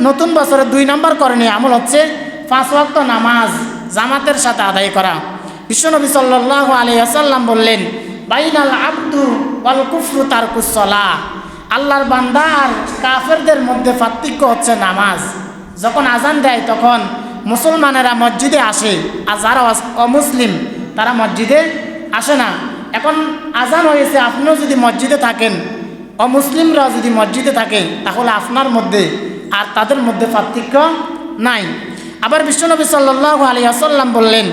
নতুন বছরের 2 নম্বর করণীয় আমল হচ্ছে 5 ওয়াক্ত নামাজ জামাতের সাথে আদায় করা। বিশ্বনবী সাল্লাল্লাহু আলাইহি ওয়াসাল্লাম বললেন, বাইনাল আবদু ওয়াল কুফরু তারকুস সালাহ, আল্লাহর বান্দা আর কাফেরদের মধ্যে পার্থক্য হচ্ছে নামাজ। যখন আজান দেয় তখন মুসলমানেরা মসজিদে আসে, আর যারা অমুসলিম তারা মসজিদে আসে না। এখন আজান হয়েছে, আপনিও যদি মসজিদে থাকেন, অমুসলিমরা যদি মসজিদে থাকে, তাহলে আপনার মধ্যে আর তাদের মধ্যে পার্থক্য নাই। আবার বিশ্বনবী সাল্লাল্লাহু আলাইহি ওয়াসাল্লাম বললেন,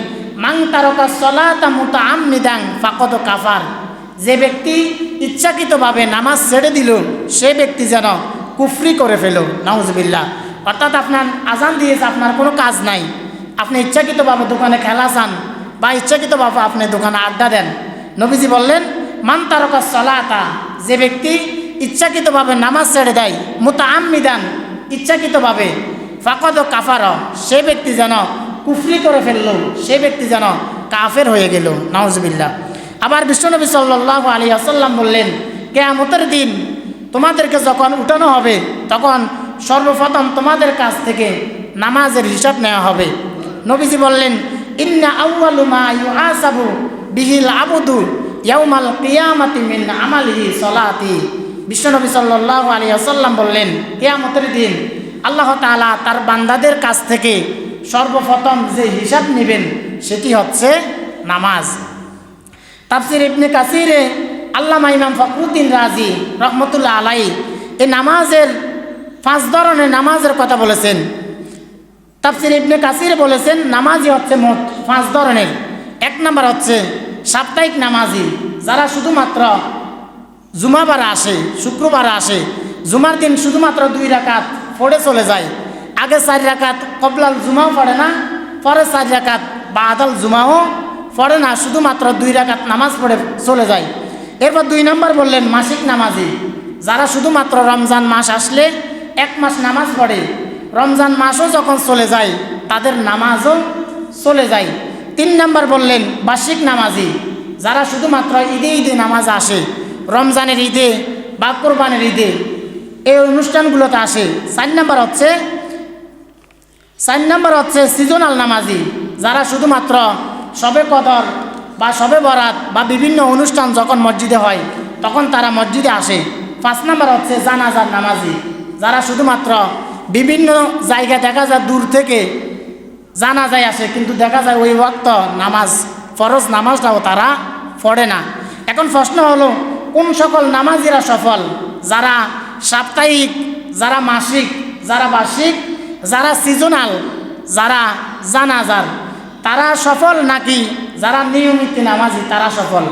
মান তারাকা সলাতা মুতাআম্মিদান ফাকাদ কাফার, যে ব্যক্তি ইচ্ছাকৃতভাবে নামাজ ছেড়ে দিল সে ব্যক্তি যেন কুফরি করে ফেল। নাউজুবিল্লাহ। অর্থাৎ আপনার আজান দিয়েছে, আপনার কোনো কাজ নাই, আপনি ইচ্ছাকৃতভাবে দোকানে খেলা চান বা ইচ্ছাকৃতভাবে আপনি দোকানে আড্ডা দেন। নবীজি বললেন, মান তারাকা সলাতা, যে ব্যক্তি ইচ্ছাকৃতভাবে নামাজ ছেড়ে দেয়, মুতাআম্মিদান ইচ্ছাকৃতভাবে, ফাকাদ কাফার, সে ব্যক্তি যেন কুফরি করে ফেলল, সে ব্যক্তি যেন কাফের হয়ে গেল। নাউজুবিল্লাহ। আবার বিশ্বনবী সাল্লাল্লাহু আলাইহি ওয়াসাল্লাম বললেন, কিয়ামতের দিন তোমাদেরকে যখন উঠানো হবে তখন সর্বপ্রথম তোমাদের কাছ থেকে নামাজের হিসাব নেওয়া হবে। নবীজি বললেন, ইন্না আউয়ালু মা ইউহাসাবু বিহিল আবদু ইয়াউমাল কিয়ামাতি মিন আমালিহি সলাতি। বিশ্বনবী সাল্লাল্লাহু আলাইহি ওয়াসাল্লাম বললেন, কিয়ামতের দিন আল্লাহ তাআলা তার বান্দাদের কাছ থেকে সর্বপ্রথম যে হিসাব নেবেন সেটি হচ্ছে নামাজ। তাফসির ইবনে কাসিরে আল্লামা ইমাম ফখরুদ্দিন রাজি রহমতুল্লাহ আলাইহি এই নামাজের 5 ধরনের নামাজের কথা বলেছেন। তাফসির ইবনে কাসিরে বলেছেন, নামাজই হচ্ছে মোট 5 ধরনের। 1 নম্বর হচ্ছে সাপ্তাহিক নামাজি, যারা শুধুমাত্র জুমাবার আসে, শুক্রবার আসে, জুমার দিন শুধুমাত্র 2 রাকাত পড়ে চলে যায়। আগে 4 রাকাত কবলাল জুমাও পড়ে না, পরে 4 রাকাত বাদাল জুমাও পড়ে না, শুধুমাত্র 2 রাকাত নামাজ পড়ে চলে যায়। এরপর 2 নম্বর বললেন মাসিক নামাজি, যারা শুধুমাত্র রমজান মাস আসলে 1 মাস নামাজ পড়ে, রমজান মাসও যখন চলে যায় তাদের নামাজও চলে যায়। 3 নম্বর বললেন বার্ষিক নামাজি, যারা শুধুমাত্র ঈদে ঈদে নামাজ আসে, রমজানের ঈদে বা কোরবানের ঈদে এই অনুষ্ঠানগুলোতে আসে। 4 নম্বর হচ্ছে সিজনাল নামাজি, যারা শুধুমাত্র শবে কদর বা শবে বরাত বা বিভিন্ন অনুষ্ঠান যখন মসজিদে হয় তখন তারা মসজিদে আসে। 5 নম্বর হচ্ছে জানাজার নামাজি, যারা শুধুমাত্র বিভিন্ন জায়গা দেখা যায় দূর থেকে জানাজায় আসে, কিন্তু দেখা যায় ওই ওয়াক্ত নামাজ, ফরজ নামাজটাও তারা পড়ে না। এখন প্রশ্ন হলো, কোন সকল নামাজিরা সফল? যারা সাপ্তাহিক, যারা মাসিক, যারা বার্ষিক, যারা সিজনাল, যারা জানাজার, তারা সফল নাকি যারা নিয়মিত নামাজি তারা সফল?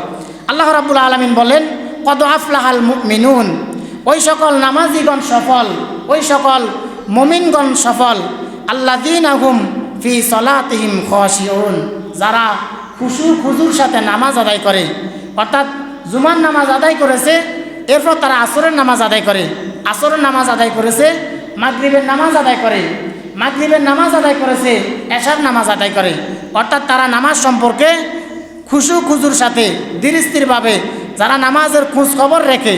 আল্লাহ রাব্বুল আলামিন বলেন, কদ আফলাহাল মুমিনুন, ওই সকল নামাজিগণ সফল, ওই সকল মুমিনগণ সফল, আল্লাযীনা হুম ফি সলাতিহিম খাশিউন, যারা খুশু খুজুর সাথে নামাজ আদায় করে। অর্থাৎ জুমার নামাজ আদায় করেছে, এরপর তারা আসরের নামাজ আদায় করে, আসরের নামাজ আদায় করেছে, মাগরিবের নামাজ আদায় করে, মাগরিবের নামাজ আদায় করেছে, এশার নামাজ আদায় করে। অর্থাৎ তারা নামাজ সম্পর্কে খুশু খুজুর সাথে ধীর স্থিরভাবে যারা নামাজের খোঁজ খবর রেখে